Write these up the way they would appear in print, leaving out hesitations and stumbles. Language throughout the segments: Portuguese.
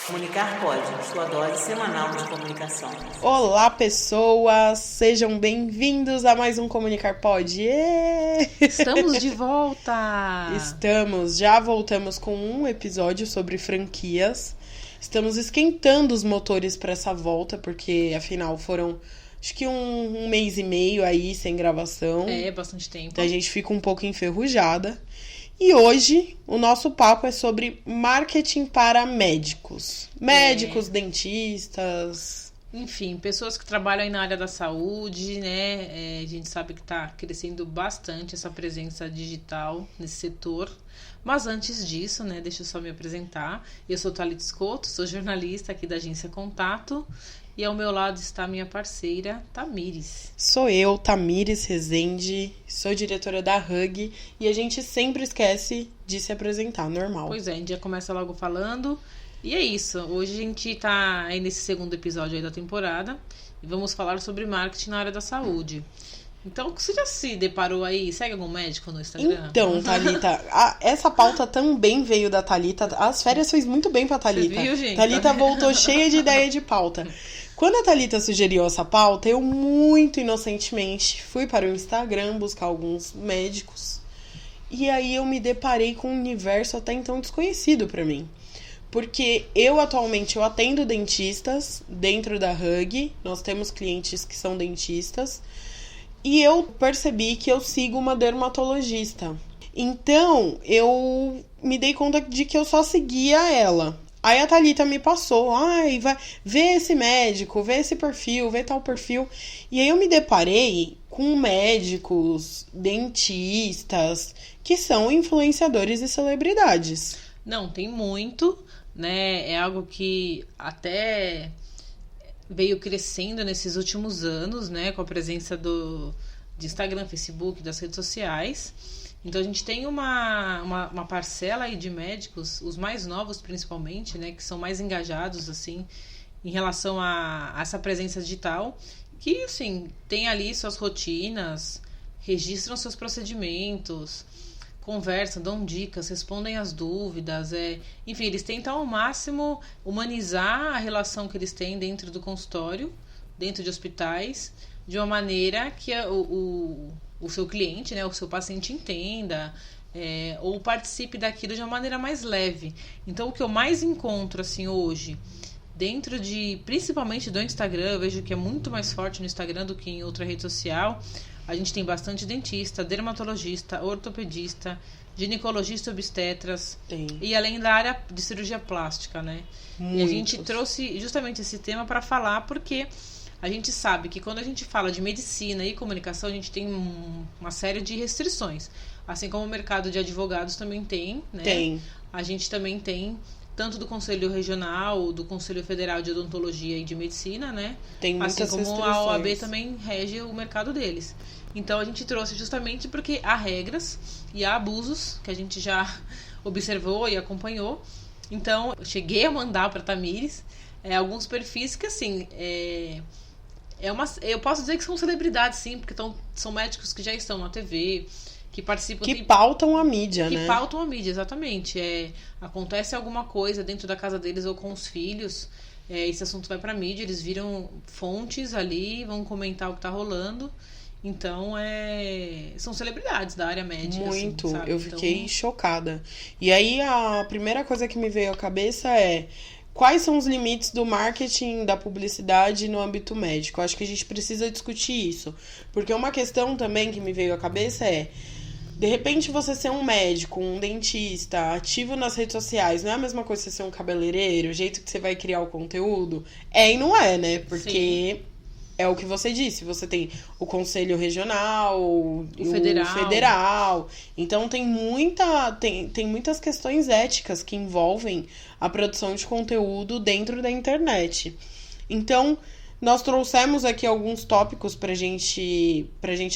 Comunicar pode, sua dose semanal de comunicação. Olá, pessoas! Sejam bem-vindos a mais um Comunicar Pode. Estamos de volta! Já voltamos com um episódio sobre franquias. Estamos esquentando os motores para essa volta, porque afinal foram, acho que um mês e meio aí sem gravação. É, bastante tempo. Então a gente fica um pouco enferrujada. E hoje o nosso papo é sobre marketing para médicos. Médicos, dentistas... Enfim, pessoas que trabalham aí na área da saúde, né? A gente sabe que está crescendo bastante essa presença digital nesse setor. Mas antes disso, né? Deixa eu só me apresentar. Eu sou Thalita Scotto, sou jornalista aqui da Agência Contato. E ao meu lado está a minha parceira, Tamires. Sou eu, Tamires Rezende, sou diretora da Hug e a gente sempre esquece de se apresentar, normal. Pois é, a gente já começa logo falando. E é isso, hoje a gente está aí nesse segundo episódio aí da temporada e vamos falar sobre marketing na área da saúde. Então, você já se deparou aí? Segue algum médico no Instagram? Então, Thalita, essa pauta também veio da Thalita. As férias fez muito bem pra Thalita. Você viu, gente? Thalita voltou cheia de ideia de pauta. Quando a Thalita sugeriu essa pauta, eu muito inocentemente fui para o Instagram buscar alguns médicos. E aí eu me deparei com um universo até então desconhecido pra mim. Porque eu atualmente atendo dentistas dentro da Hug. Nós temos clientes que são dentistas. E eu percebi que eu sigo uma dermatologista. Então, eu me dei conta de que eu só seguia ela. Aí a Thalita me passou, vai ver esse médico, vê esse perfil, vê tal perfil. E aí eu me deparei com médicos, dentistas, que são influenciadores e celebridades. Não, tem muito, né? É algo que até veio crescendo nesses últimos anos, né? Com a presença de Instagram, Facebook, das redes sociais. Então a gente tem uma parcela aí de médicos, os mais novos principalmente, né? Que são mais engajados, assim, em relação a essa presença digital. Que, assim, tem ali suas rotinas, registram seus procedimentos, conversam, dão dicas, respondem as dúvidas. Enfim, eles tentam ao máximo humanizar a relação que eles têm dentro do consultório, dentro de hospitais, de uma maneira que o seu cliente, né, o seu paciente entenda, ou participe daquilo de uma maneira mais leve. Então, o que eu mais encontro assim hoje, dentro principalmente do Instagram, eu vejo que é muito mais forte no Instagram do que em outra rede social. A gente tem bastante dentista, dermatologista, ortopedista, ginecologista, obstetras. Tem. E além da área de cirurgia plástica, né? Muitos. E a gente trouxe justamente esse tema para falar porque a gente sabe que quando a gente fala de medicina e comunicação, a gente tem uma série de restrições. Assim como o mercado de advogados também tem, né? Tem. A gente também tem tanto do Conselho Regional, do Conselho Federal de Odontologia e de Medicina, né? Tem muitas assim como restrições. a OAB também rege o mercado deles. Então a gente trouxe justamente porque há regras e há abusos que a gente já observou e acompanhou. Então eu cheguei a mandar para Tamires alguns perfis que assim eu posso dizer que são celebridades, sim, porque são médicos que já estão na TV, que participam... Que pautam a mídia, né? Que pautam a mídia, exatamente. Acontece alguma coisa dentro da casa deles ou com os filhos, esse assunto vai pra mídia, eles viram fontes ali, vão comentar o que tá rolando. Então, são celebridades da área médica. Muito, assim, sabe? eu fiquei chocada. E aí, a primeira coisa que me veio à cabeça é... Quais são os limites do marketing, da publicidade no âmbito médico? Eu acho que a gente precisa discutir isso. Porque uma questão também que me veio à cabeça é... De repente, você ser um médico, um dentista, ativo nas redes sociais, não é a mesma coisa que você ser um cabeleireiro, o jeito que você vai criar o conteúdo? E não é, né? Porque... Sim. É o que você disse, você tem o Conselho Regional, o Federal. Então tem muitas questões éticas que envolvem a produção de conteúdo dentro da internet. Então, nós trouxemos aqui alguns tópicos pra gente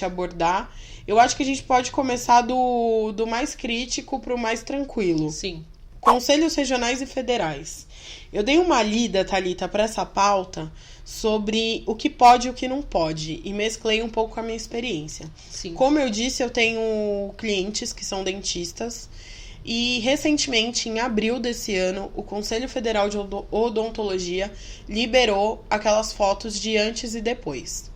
abordar. Eu acho que a gente pode começar do mais crítico pro mais tranquilo. Sim. Conselhos regionais e federais. Eu dei uma lida, Thalita, para essa pauta sobre o que pode e o que não pode. E mesclei um pouco com a minha experiência. Sim. Como eu disse, eu tenho clientes que são dentistas. E, recentemente, em abril desse ano, o Conselho Federal de Odontologia liberou aquelas fotos de antes e depois.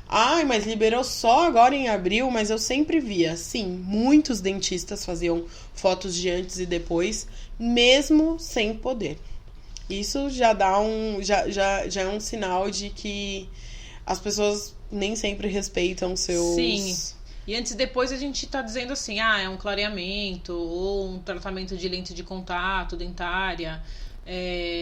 Ai, mas liberou só agora em abril, mas eu sempre via. Sim, muitos dentistas faziam fotos de antes e depois, mesmo sem poder. Isso já dá já é um sinal de que as pessoas nem sempre respeitam seus... Sim. E antes e depois a gente tá dizendo assim, é um clareamento ou um tratamento de lente de contato dentária,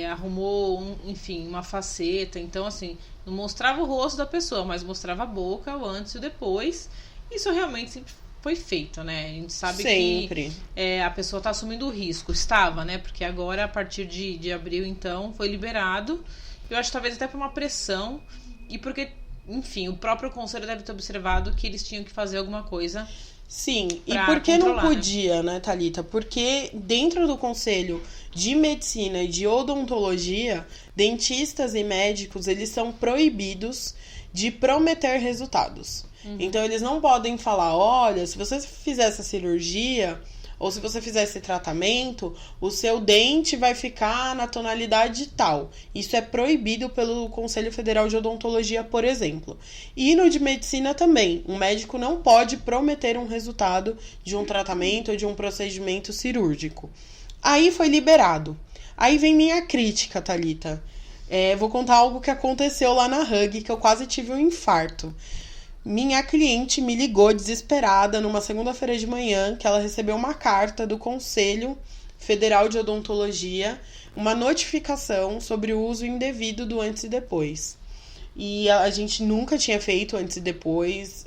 arrumou, enfim, uma faceta. Então, assim, não mostrava o rosto da pessoa, mas mostrava a boca, o antes e o depois. Isso realmente sempre foi feito, né? A gente sabe sempre. Que a pessoa tá assumindo o risco. Estava, né? Porque agora, a partir de abril, então, foi liberado. Eu acho talvez até por uma pressão e porque... Enfim, o próprio conselho deve ter observado que eles tinham que fazer alguma coisa. Sim, e por que não podia, né, Thalita? Porque dentro do Conselho de Medicina e de Odontologia, dentistas e médicos, eles são proibidos de prometer resultados. Então, eles não podem falar, olha, se você fizer essa cirurgia... ou se você fizer esse tratamento, o seu dente vai ficar na tonalidade tal. Isso é proibido pelo Conselho Federal de Odontologia, por exemplo. E no de medicina também. Um médico não pode prometer um resultado de um tratamento ou de um procedimento cirúrgico. Aí foi liberado. Aí vem minha crítica, Thalita. Vou contar algo que aconteceu lá na Hug, que eu quase tive um infarto. Minha cliente me ligou desesperada numa segunda-feira de manhã que ela recebeu uma carta do Conselho Federal de Odontologia, uma notificação sobre o uso indevido do antes e depois. E a gente nunca tinha feito antes e depois,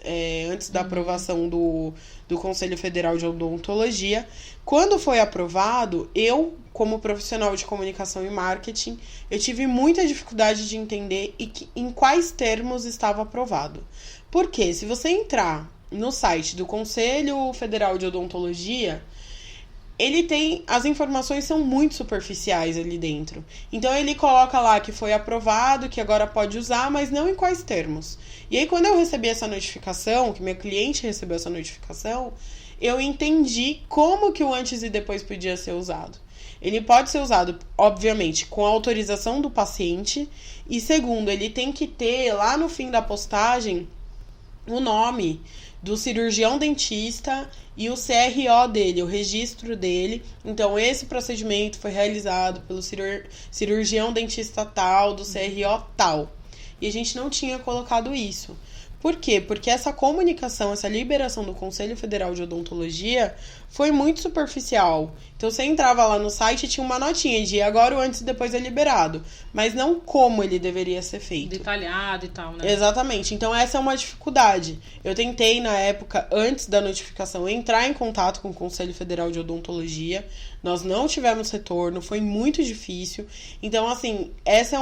antes da aprovação do Conselho Federal de Odontologia. Quando foi aprovado, eu, como profissional de comunicação e marketing, eu tive muita dificuldade de entender em quais termos estava aprovado. Porque se você entrar no site do Conselho Federal de Odontologia, ele tem... as informações são muito superficiais ali dentro. Então, ele coloca lá que foi aprovado, que agora pode usar, mas não em quais termos. E aí, quando eu recebi essa notificação, que minha cliente recebeu essa notificação, eu entendi como que o antes e depois podia ser usado. Ele pode ser usado, obviamente, com a autorização do paciente. E segundo, ele tem que ter, lá no fim da postagem, o nome do cirurgião dentista e o CRO dele, o registro dele. Então, esse procedimento foi realizado pelo cirurgião dentista tal, do CRO tal. E a gente não tinha colocado isso. Por quê? Porque essa comunicação, essa liberação do Conselho Federal de Odontologia foi muito superficial. Então, você entrava lá no site e tinha uma notinha de agora o antes e depois é liberado. Mas não como ele deveria ser feito. Detalhado e tal, né? Exatamente. Então, essa é uma dificuldade. Eu tentei, na época, antes da notificação, entrar em contato com o Conselho Federal de Odontologia. Nós não tivemos retorno, foi muito difícil. Então, assim, esse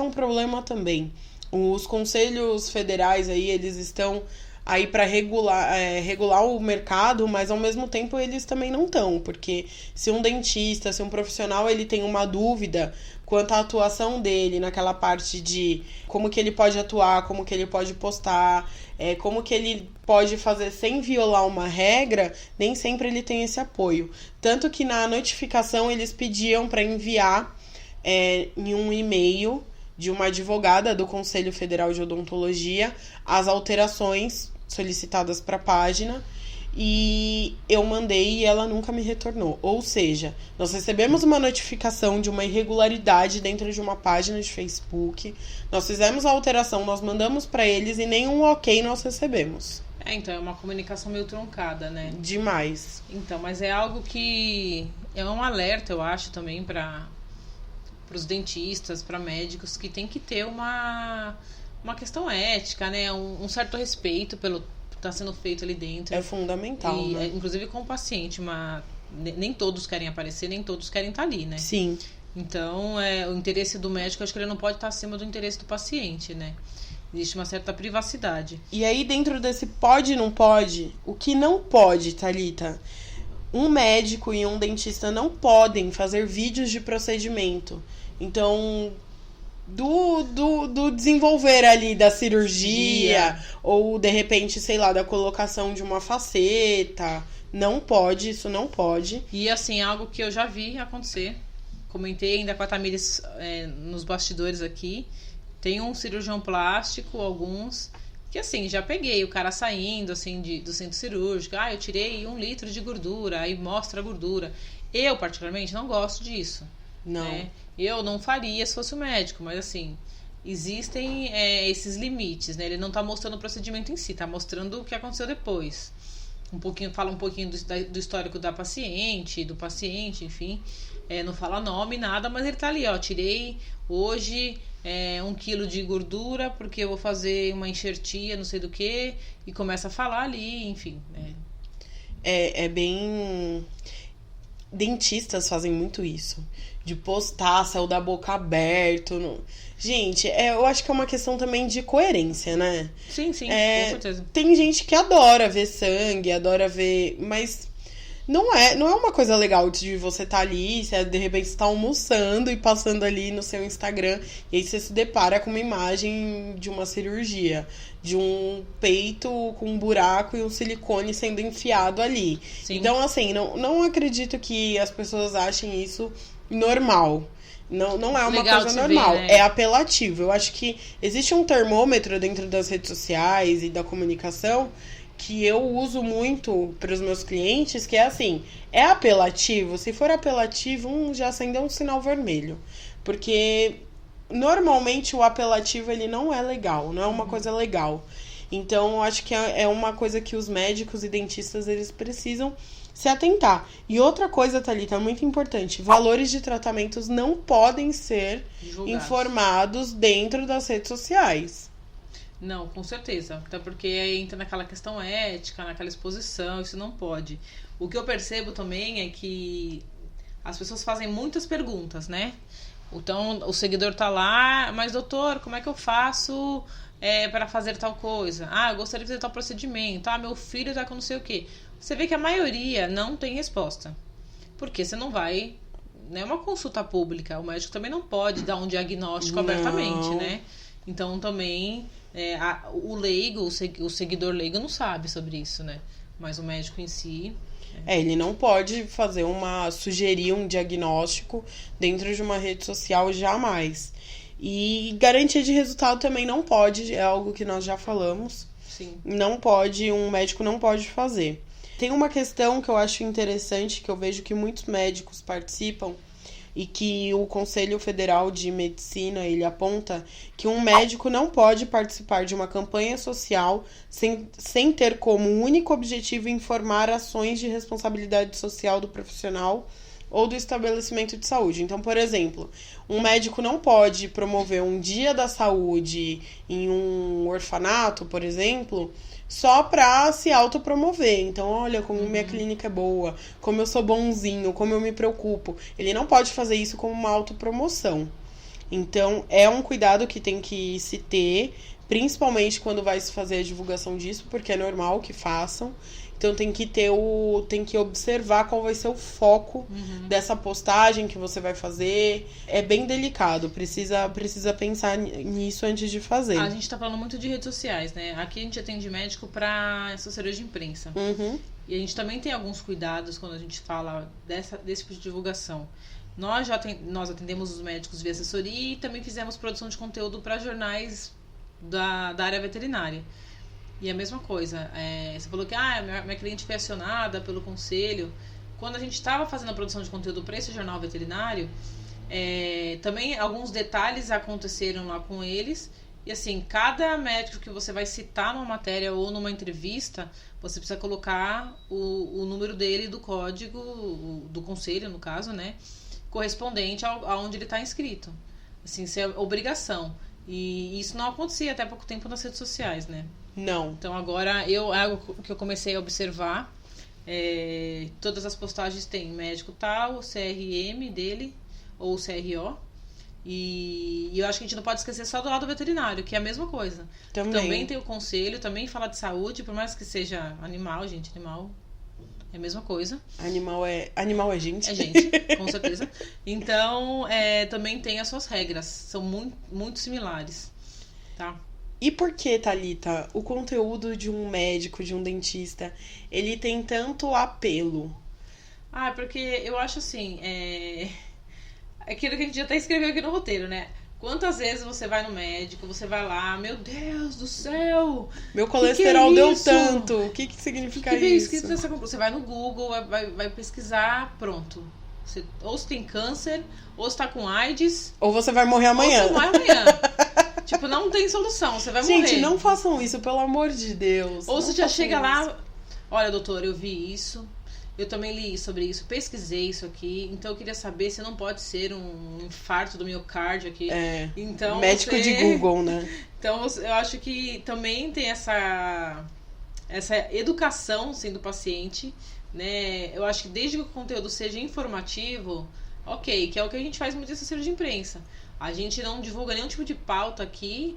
é um problema também. Os conselhos federais aí, eles estão aí para regular o mercado, mas ao mesmo tempo eles também não estão, porque se um dentista, se um profissional, ele tem uma dúvida quanto à atuação dele naquela parte de como que ele pode atuar, como que ele pode postar, como que ele pode fazer sem violar uma regra, nem sempre ele tem esse apoio. Tanto que na notificação eles pediam para enviar em um e-mail de uma advogada do Conselho Federal de Odontologia as alterações solicitadas para a página, e eu mandei e ela nunca me retornou. Ou seja, nós recebemos uma notificação de uma irregularidade dentro de uma página de Facebook, nós fizemos a alteração, nós mandamos para eles e nenhum ok nós recebemos. Então é uma comunicação meio truncada, né? Demais. Então, mas é algo que é um alerta, eu acho, também para os dentistas, para médicos, que tem que ter uma questão ética, né? Um certo respeito pelo que está sendo feito ali dentro. É fundamental, né? Inclusive com o paciente, nem todos querem aparecer, nem todos querem estar ali, né? Sim. Então, o interesse do médico, acho que ele não pode estar acima do interesse do paciente, né? Existe uma certa privacidade. E aí, dentro desse pode e não pode, o que não pode, Thalita? Um médico e um dentista não podem fazer vídeos de procedimento. Então, do desenvolver ali da cirurgia, ou de repente, sei lá, da colocação de uma faceta. Não pode, isso não pode. E assim, algo que eu já vi acontecer. Comentei ainda com a Tamires nos bastidores aqui. Tem um cirurgião plástico, alguns, que assim, já peguei o cara saindo assim do centro cirúrgico. Eu tirei 1 litro de gordura, aí mostra a gordura. Eu, particularmente, não gosto disso. Não. Né? Eu não faria se fosse o médico, mas assim, existem esses limites, né? Ele não tá mostrando o procedimento em si, tá mostrando o que aconteceu depois. Fala um pouquinho do histórico da paciente, do paciente, enfim. Não fala nome, nada, mas ele tá ali, ó. Tirei hoje 1 quilo de gordura porque eu vou fazer uma enxertia, não sei do que, e começa a falar ali, enfim. É bem... Dentistas fazem muito isso. De postar, saiu da boca aberto. Gente, eu acho que é uma questão também de coerência, né? Sim, com certeza. Tem gente que adora ver sangue, adora ver... Mas não é uma coisa legal de você estar ali, você de repente está almoçando e passando ali no seu Instagram, e aí você se depara com uma imagem de uma cirurgia, de um peito com um buraco e um silicone sendo enfiado ali. Sim. Então, assim, não acredito que as pessoas achem isso normal. Não é uma Legal coisa de normal, ver, né? é apelativo. Eu acho que existe um termômetro dentro das redes sociais e da comunicação que eu uso muito para os meus clientes, que é assim, é apelativo. Se for apelativo, já acendeu um sinal vermelho. Porque normalmente o apelativo ele não é legal, não é uma coisa legal. Então, eu acho que é uma coisa que os médicos e dentistas eles precisam se atentar. E outra coisa, Thalita, muito importante: valores de tratamentos não podem ser Divulgados. informados dentro das redes sociais. Não, com certeza. Até porque aí entra naquela questão ética, naquela exposição, isso não pode. O que eu percebo também é que as pessoas fazem muitas perguntas, né? Então, o seguidor tá lá, mas doutor, como é que eu faço para fazer tal coisa? Eu gostaria de fazer tal procedimento. Meu filho tá com não sei o quê. Você vê que a maioria não tem resposta. Porque você não vai... Não é uma consulta pública. O médico também não pode dar um diagnóstico abertamente, né? Então, também... o leigo, o seguidor leigo não sabe sobre isso, né? Mas o médico em si... Ele não pode sugerir um diagnóstico dentro de uma rede social jamais. E garantia de resultado também não pode, é algo que nós já falamos. Sim. Não pode, um médico não pode fazer. Tem uma questão que eu acho interessante, que eu vejo que muitos médicos participam, e que o Conselho Federal de Medicina, ele aponta que um médico não pode participar de uma campanha social sem ter como único objetivo informar ações de responsabilidade social do profissional ou do estabelecimento de saúde. Então, por exemplo, um médico não pode promover um dia da saúde em um orfanato, por exemplo, só pra se autopromover. Então, olha como minha clínica é boa, como eu sou bonzinho, como eu me preocupo. Ele não pode fazer isso como uma autopromoção. Então, é um cuidado que tem que se ter, principalmente quando vai se fazer a divulgação disso, porque é normal que façam. Então, tem que observar qual vai ser o foco dessa postagem que você vai fazer. É bem delicado, precisa pensar nisso antes de fazer. A gente tá falando muito de redes sociais, né? Aqui a gente atende médico para assessoria de imprensa. E a gente também tem alguns cuidados quando a gente fala desse tipo de divulgação. Nós atendemos os médicos via assessoria e também fizemos produção de conteúdo para jornais da área veterinária. E a mesma coisa, você falou que minha cliente foi acionada pelo conselho. Quando a gente estava fazendo a produção de conteúdo para esse jornal veterinário, também alguns detalhes aconteceram lá com eles. E assim, cada médico que você vai citar numa matéria ou numa entrevista, você precisa colocar o número dele do código, do conselho, no caso, né? Correspondente aonde ele está inscrito. Assim, isso é obrigação. E isso não acontecia até pouco tempo nas redes sociais, né? Não. Então agora algo que eu comecei a observar, todas as postagens tem médico tal, o CRM dele, ou o CRO. E eu acho que a gente não pode esquecer só do lado veterinário, que é a mesma coisa. Também tem o conselho, também fala de saúde, por mais que seja animal, gente, animal É a mesma coisa. Animal é gente. É gente, com certeza. Então, também tem as suas regras. São muito, muito similares, tá? E por que, Thalita, o conteúdo de um médico, de um dentista, ele tem tanto apelo? Porque eu acho assim, aquilo que a gente já até escreveu aqui no roteiro, né? Quantas vezes você vai no médico, você vai lá, meu Deus do céu! Meu colesterol que é deu isso? tanto. O que significa que é isso? escrito nessa conclusão? Você vai no Google, vai pesquisar, pronto. Ou você tem câncer, ou você tá com AIDS. Ou você vai morrer amanhã. Ou você morre amanhã. Tipo, não tem solução, você vai morrer. Gente, não façam isso, pelo amor de Deus. Ou você já chega isso. lá, olha, doutor, eu vi isso. Eu também li sobre isso, pesquisei isso aqui, então eu queria saber se não pode ser um infarto do miocárdio aqui. Então, médico de Google, né? Então eu acho que também tem essa educação sendo paciente, né? Eu acho que desde que o conteúdo seja informativo, ok, que é o que a gente faz muito em assessoria de imprensa. A gente não divulga nenhum tipo de pauta aqui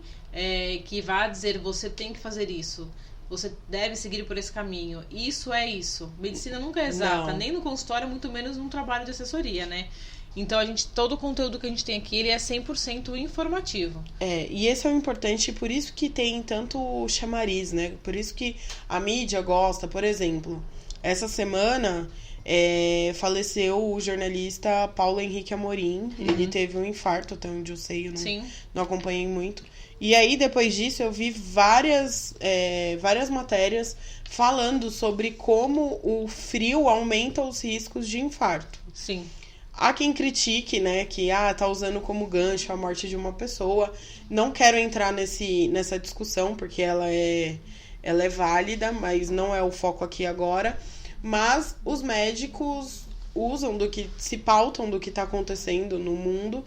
que vá dizer você tem que fazer isso. Você deve seguir por esse caminho. Isso é isso. Medicina nunca é exata, nem no consultório, muito menos num trabalho de assessoria, né? Então, todo o conteúdo que a gente tem aqui, ele é 100% informativo. E esse é o importante, por isso que tem tanto chamariz, né? Por isso que a mídia gosta, por exemplo. Essa semana, faleceu o jornalista Paulo Henrique Amorim. Ele teve um infarto, até onde eu sei, eu não acompanhei muito. E aí, depois disso, eu vi várias matérias falando sobre como o frio aumenta os riscos de infarto. Sim. Há quem critique, né, que tá usando como gancho a morte de uma pessoa. Não quero entrar nessa discussão, porque ela é válida, mas não é o foco aqui agora. Mas os médicos se pautam do que está acontecendo no mundo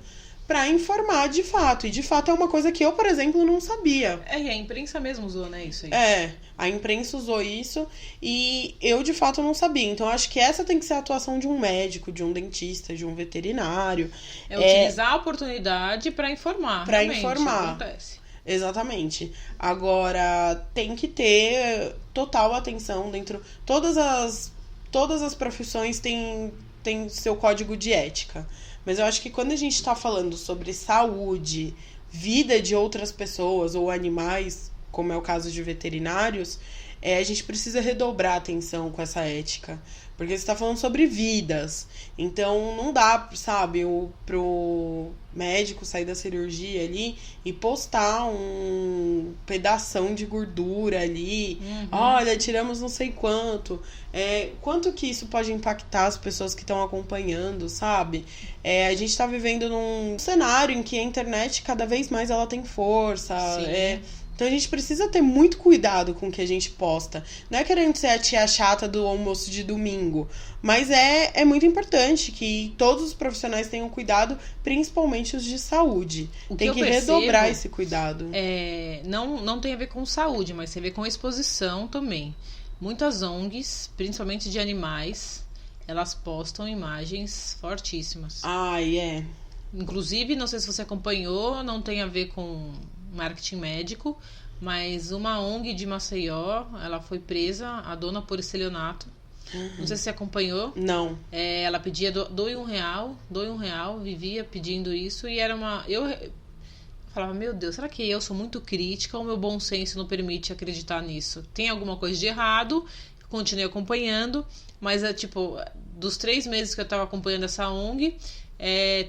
pra informar de fato. E de fato é uma coisa que eu, por exemplo, não sabia. E a imprensa mesmo usou, né, isso aí. A imprensa usou isso e eu, de fato, não sabia. Então, acho que essa tem que ser a atuação de um médico, de um dentista, de um veterinário. Utilizar a oportunidade pra informar. Pra informar. Acontece. Exatamente. Agora, tem que ter total atenção dentro... Todas as profissões têm seu código de ética. Mas eu acho que quando a gente tá falando sobre saúde, vida de outras pessoas ou animais, como é o caso de veterinários, a gente precisa redobrar a atenção com essa ética. Porque você tá falando sobre vidas. Então, não dá, sabe, pro médico sair da cirurgia ali e postar um pedação de gordura ali. Olha, tiramos não sei quanto. Quanto que isso pode impactar as pessoas que estão acompanhando, sabe? A gente tá vivendo num cenário em que a internet, cada vez mais, ela tem força. Então a gente precisa ter muito cuidado com o que a gente posta. Não é querendo ser a tia chata do almoço de domingo, mas é muito importante que todos os profissionais tenham cuidado, principalmente os de saúde. Tem que redobrar esse cuidado. Não tem a ver com saúde, mas tem a ver com exposição também. Muitas ONGs, principalmente de animais, elas postam imagens fortíssimas. Inclusive, não sei se você acompanhou, não tem a ver com marketing médico, mas uma ONG de Maceió, ela foi presa, a dona, por estelionato. Não sei se você acompanhou. Não. Ela pedia doe R$1, vivia pedindo isso, e era uma... Eu falava, meu Deus, será que eu sou muito crítica ou meu bom senso não permite acreditar nisso? Tem alguma coisa de errado? Continuei acompanhando, mas dos 3 meses que eu tava acompanhando essa ONG,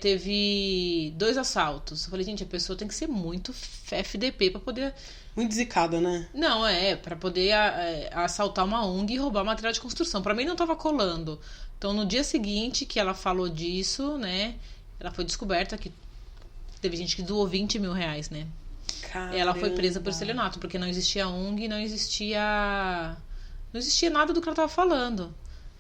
teve 2 assaltos. Eu falei, gente, a pessoa tem que ser muito FDP pra poder... Muito zicada, né? Não, pra poder assaltar uma ONG e roubar material de construção. Pra mim não tava colando. Então, no dia seguinte que ela falou disso, né, ela foi descoberta que teve gente que doou R$20 mil, né? Caramba. Ela foi presa por estelionato, porque não existia ONG, não existia nada do que ela tava falando.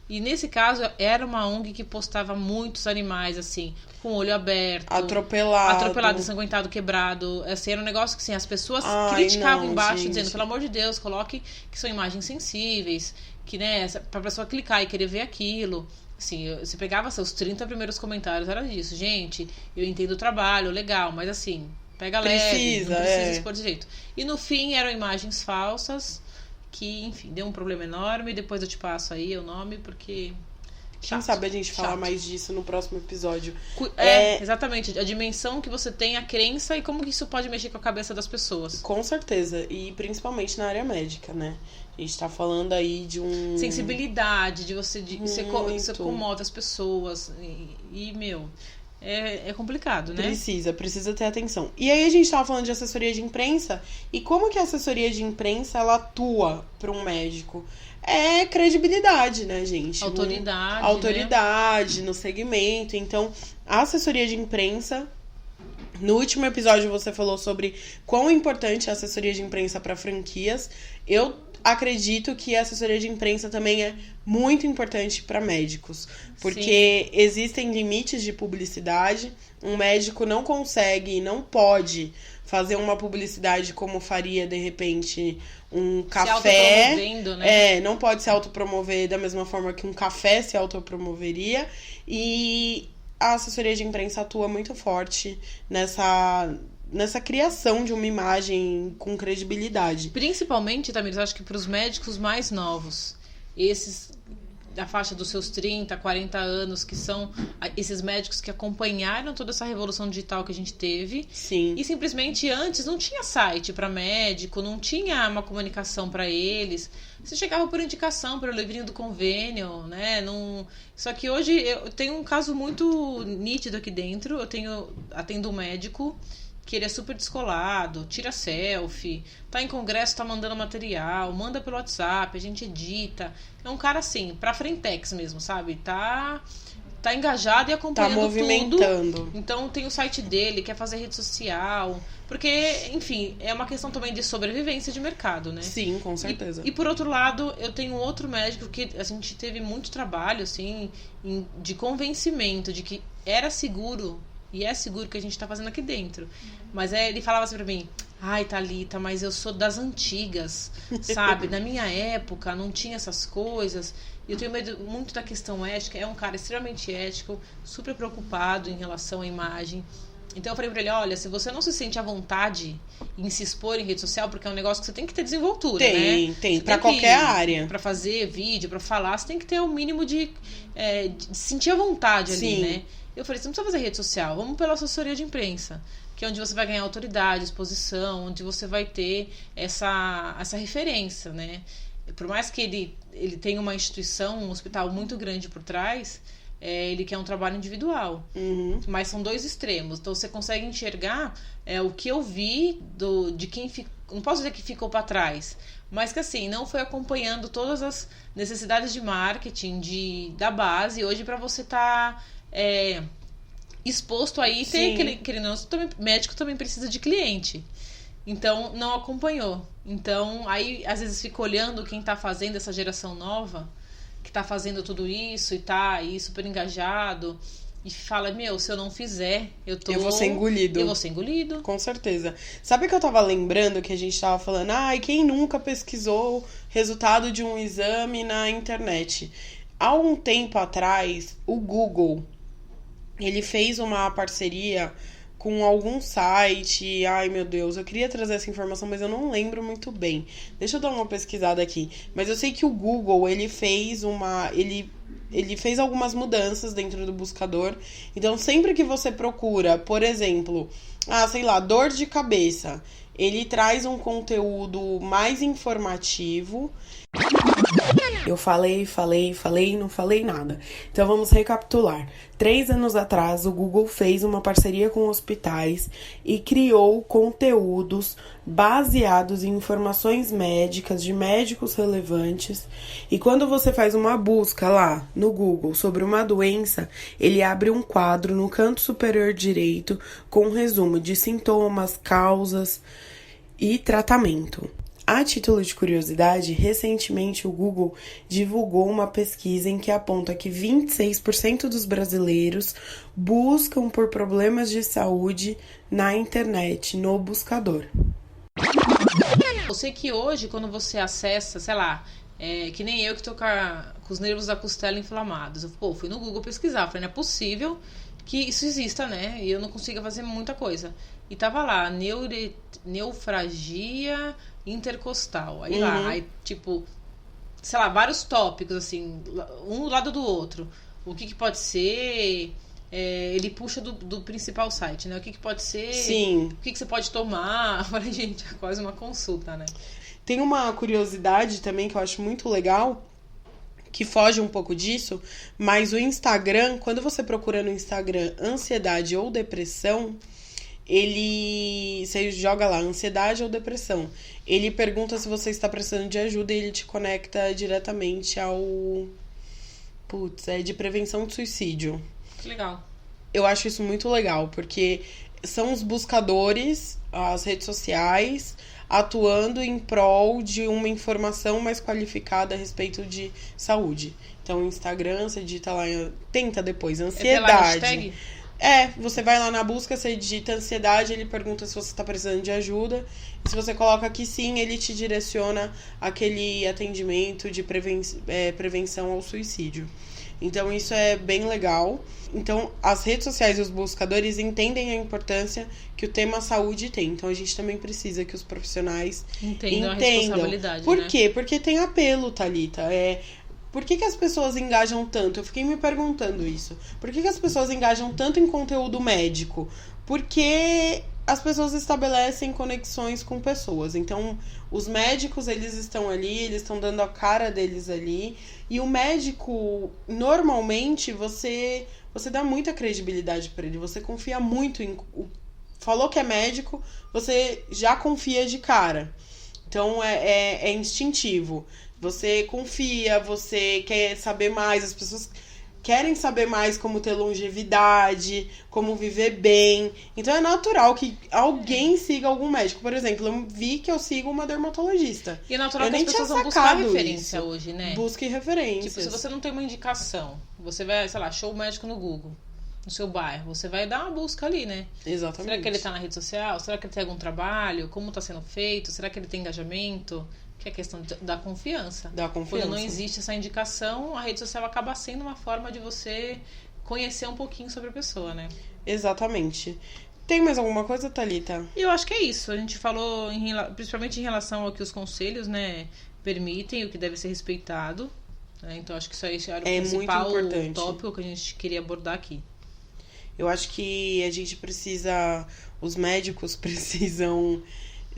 E nesse caso, era uma ONG que postava muitos animais, assim, com o olho aberto. Atropelado, ensanguentado, quebrado. Assim, era um negócio que, assim, as pessoas criticavam embaixo, gente, dizendo, pelo amor de Deus, coloque que são imagens sensíveis, que, né, pra pessoa clicar e querer ver aquilo. Assim, você pegava seus 30 primeiros comentários, era disso. Gente, eu entendo o trabalho, legal, mas assim, pega leve, não precisa expor de jeito. E no fim, eram imagens falsas, que, enfim, deu um problema enorme. Depois eu te passo aí o nome, porque... Quem sabe a gente fala mais disso no próximo episódio. Exatamente. A dimensão que você tem, a crença e como que isso pode mexer com a cabeça das pessoas. Com certeza. E principalmente na área médica, né? A gente tá falando aí de um... sensibilidade, de você... Você comove as pessoas. E meu... É complicado, né? Precisa ter atenção. E aí a gente tava falando de assessoria de imprensa. E como que a assessoria de imprensa, ela atua para um médico? É credibilidade, né, gente? Autoridade, né? No segmento. Então, a assessoria de imprensa... No último episódio você falou sobre quão importante é a assessoria de imprensa para franquias. Eu acredito que a assessoria de imprensa também é muito importante para médicos. Porque existem limites de publicidade. Um médico não consegue, não pode fazer uma publicidade como faria, de repente, um café. Se autopromovendo, né? Não pode se autopromover da mesma forma que um café se autopromoveria. E a assessoria de imprensa atua muito forte nessa criação de uma imagem com credibilidade. Principalmente, Tamires, acho que para os médicos mais novos, esses da faixa dos seus 30, 40 anos, que são esses médicos que acompanharam toda essa revolução digital que a gente teve. Sim. E simplesmente antes não tinha site para médico, não tinha uma comunicação para eles. Você chegava por indicação, pelo livrinho do convênio, né? Só que hoje eu tenho um caso muito nítido aqui dentro. Atendo um médico que ele é super descolado, tira selfie, tá em congresso, tá mandando material, manda pelo WhatsApp, a gente edita. É um cara assim, pra frentex mesmo, sabe? Tá engajado e acompanhando tudo. Tá movimentando. Então tem o site dele, quer fazer rede social. Porque, enfim, é uma questão também de sobrevivência de mercado, né? Sim, com certeza. E por outro lado, eu tenho outro médico que a gente teve muito trabalho, assim, de convencimento de que era seguro. E é seguro que a gente tá fazendo aqui dentro. Mas ele falava assim pra mim: ai, Thalita, mas eu sou das antigas, sabe? Na minha época não tinha essas coisas. E eu tenho medo muito da questão ética. É um cara extremamente ético, super preocupado em relação à imagem. Então eu falei pra ele: olha, se você não se sente à vontade em se expor em rede social, porque é um negócio que você tem que ter desenvoltura, né? Tem, pra qualquer área. Pra fazer vídeo, pra falar, você tem que ter o mínimo de sentir a vontade ali, né? Eu falei: você não precisa fazer rede social, vamos pela assessoria de imprensa, que é onde você vai ganhar autoridade, exposição, onde você vai ter essa referência, né? Por mais que ele tenha uma instituição, um hospital muito grande por trás, ele quer um trabalho individual. Uhum. Mas são dois extremos. Então você consegue enxergar o que eu vi de quem ficou. Não posso dizer que ficou para trás, mas que assim, não foi acompanhando todas as necessidades de marketing da base. Hoje, para você estar exposto aí, médico também precisa de cliente. Então, não acompanhou. Então, aí, às vezes, fica olhando quem tá fazendo essa geração nova, que tá fazendo tudo isso e tá aí super engajado, e fala: meu, se eu não fizer, eu vou ser engolido. Eu vou ser engolido. Com certeza. Sabe que eu tava lembrando que a gente tava falando, e quem nunca pesquisou resultado de um exame na internet? Há um tempo atrás, o Google, ele fez uma parceria com algum site. Ai, meu Deus, eu queria trazer essa informação, mas eu não lembro muito bem. Deixa eu dar uma pesquisada aqui. Mas eu sei que o Google, ele fez ele fez algumas mudanças dentro do buscador. Então, sempre que você procura, por exemplo, dor de cabeça, ele traz um conteúdo mais informativo. Eu falei e não falei nada. Então vamos recapitular. 3 anos atrás, o Google fez uma parceria com hospitais e criou conteúdos baseados em informações médicas de médicos relevantes. E quando você faz uma busca lá no Google sobre uma doença, ele abre um quadro no canto superior direito com um resumo de sintomas, causas e tratamento. A título de curiosidade, recentemente o Google divulgou uma pesquisa em que aponta que 26% dos brasileiros buscam por problemas de saúde na internet, no buscador. Eu sei que hoje, quando você acessa, que nem eu que tô com os nervos da costela inflamados, eu fui no Google pesquisar, falei: não é possível que isso exista, né? E eu não consiga fazer muita coisa. E tava lá, neufragia intercostal. Aí lá, aí tipo, sei lá, vários tópicos, assim, um do lado do outro. O que pode ser... ele puxa do principal site, né? O que pode ser... Sim. O que você pode tomar? Falei, gente, é quase uma consulta, né? Tem uma curiosidade também que eu acho muito legal, que foge um pouco disso, mas o Instagram, quando você procura no Instagram ansiedade ou depressão, você joga lá, ansiedade ou depressão. Ele pergunta se você está precisando de ajuda e ele te conecta diretamente ao... de prevenção de suicídio. Que legal. Eu acho isso muito legal, porque são os buscadores, as redes sociais, atuando em prol de uma informação mais qualificada a respeito de saúde. Então, o Instagram, você digita lá, tenta depois, ansiedade. Você vai lá na busca, você digita ansiedade, ele pergunta se você está precisando de ajuda. E se você coloca que sim, ele te direciona aquele atendimento de prevenção ao suicídio. Então, isso é bem legal. Então, as redes sociais e os buscadores entendem a importância que o tema saúde tem. Então, a gente também precisa que os profissionais entendam. A responsabilidade, Por quê? Porque tem apelo, Thalita. Por que as pessoas engajam tanto? Eu fiquei me perguntando isso. Por que as pessoas engajam tanto em conteúdo médico? Porque as pessoas estabelecem conexões com pessoas. Então, os médicos, eles estão ali, eles estão dando a cara deles ali. E o médico, normalmente, você dá muita credibilidade para ele. Você confia muito em... Falou que é médico, você já confia de cara. Então, é instintivo. Você confia, você quer saber mais, as pessoas querem saber mais como ter longevidade, como viver bem. Então é natural que alguém siga algum médico. Por exemplo, eu vi que eu sigo uma dermatologista. E é natural que as pessoas vão buscar referência hoje, né? Busque referências. Tipo, se você não tem uma indicação, você vai, sei lá, achou o médico no Google, no seu bairro, você vai dar uma busca ali, né? Exatamente. Será que ele tá na rede social? Será que ele tem algum trabalho? Como tá sendo feito? Será que ele tem engajamento? Que é a questão da confiança. Da confiança. Quando não existe essa indicação, a rede social acaba sendo uma forma de você conhecer um pouquinho sobre a pessoa, né? Exatamente. Tem mais alguma coisa, Thalita? Eu acho que é isso. A gente falou principalmente em relação ao que os conselhos, né, permitem, o que deve ser respeitado. Né? Então, acho que isso aí era o principal tópico que a gente queria abordar aqui. Eu acho que a gente precisa... Os médicos precisam...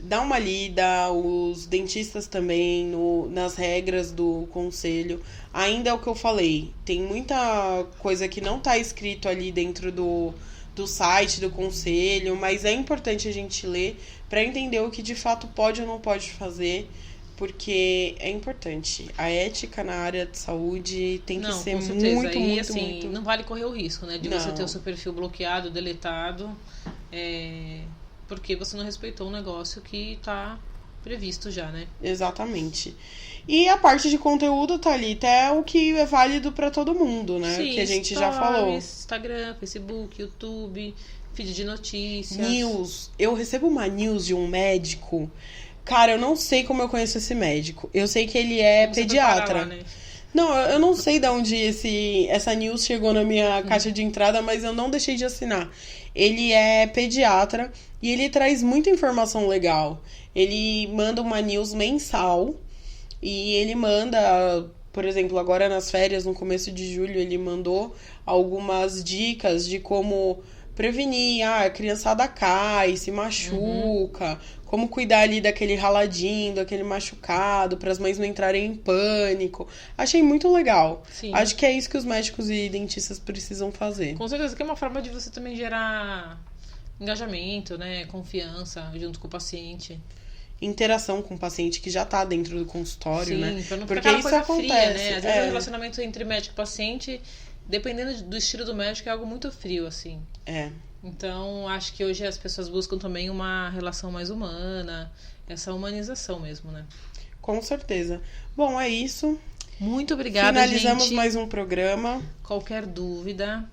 Dá uma lida, os dentistas também, nas regras do conselho. Ainda é o que eu falei, tem muita coisa que não está escrito ali dentro do site do conselho, mas é importante a gente ler para entender o que de fato pode ou não pode fazer, porque é importante. A ética na área de saúde tem que ser muito... Não vale correr o risco, né, de você ter o seu perfil bloqueado, deletado, porque você não respeitou um negócio que está previsto já, né? Exatamente. E a parte de conteúdo, Thalita, é o que é válido para todo mundo, né? Sim, que a gente já falou. Instagram, Facebook, YouTube, feed de notícias. News. Eu recebo uma news de um médico. Cara, eu não sei como eu conheço esse médico. Eu sei que ele é pediatra. Lá, né? Não, eu não sei de onde essa news chegou na minha caixa de entrada, mas eu não deixei de assinar. Ele é pediatra e ele traz muita informação legal. Ele manda uma news mensal e ele manda, por exemplo, agora nas férias, no começo de julho, ele mandou algumas dicas de como prevenir. A criançada cai, se machuca, como cuidar ali daquele raladinho, daquele machucado, para as mães não entrarem em pânico. Achei muito legal. Sim. Acho que é isso que os médicos e dentistas precisam fazer. Com certeza, que é uma forma de você também gerar engajamento, né? Confiança junto com o paciente. Interação com o paciente que já tá dentro do consultório, sim, né? Pra não porque ficar isso coisa acontece. Fria, né? Às vezes o relacionamento entre médico e paciente, dependendo do estilo do médico, é algo muito frio, assim. Então, acho que hoje as pessoas buscam também uma relação mais humana, essa humanização mesmo, né? Com certeza. Bom, é isso. Muito obrigada, Finalizamos gente. mais um programa. Qualquer dúvida,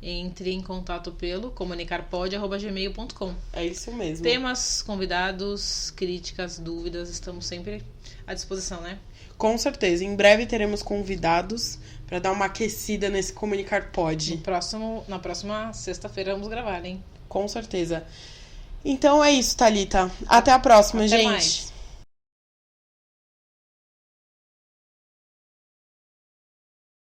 entre em contato pelo comunicarpod@gmail.com. É isso mesmo. Temas, convidados, críticas, dúvidas, estamos sempre à disposição, né? Com certeza. Em breve teremos convidados para dar uma aquecida nesse Comunicar Pod. Na próxima sexta-feira vamos gravar, hein? Com certeza. Então é isso, Thalita. Até a próxima, Até gente. Mais.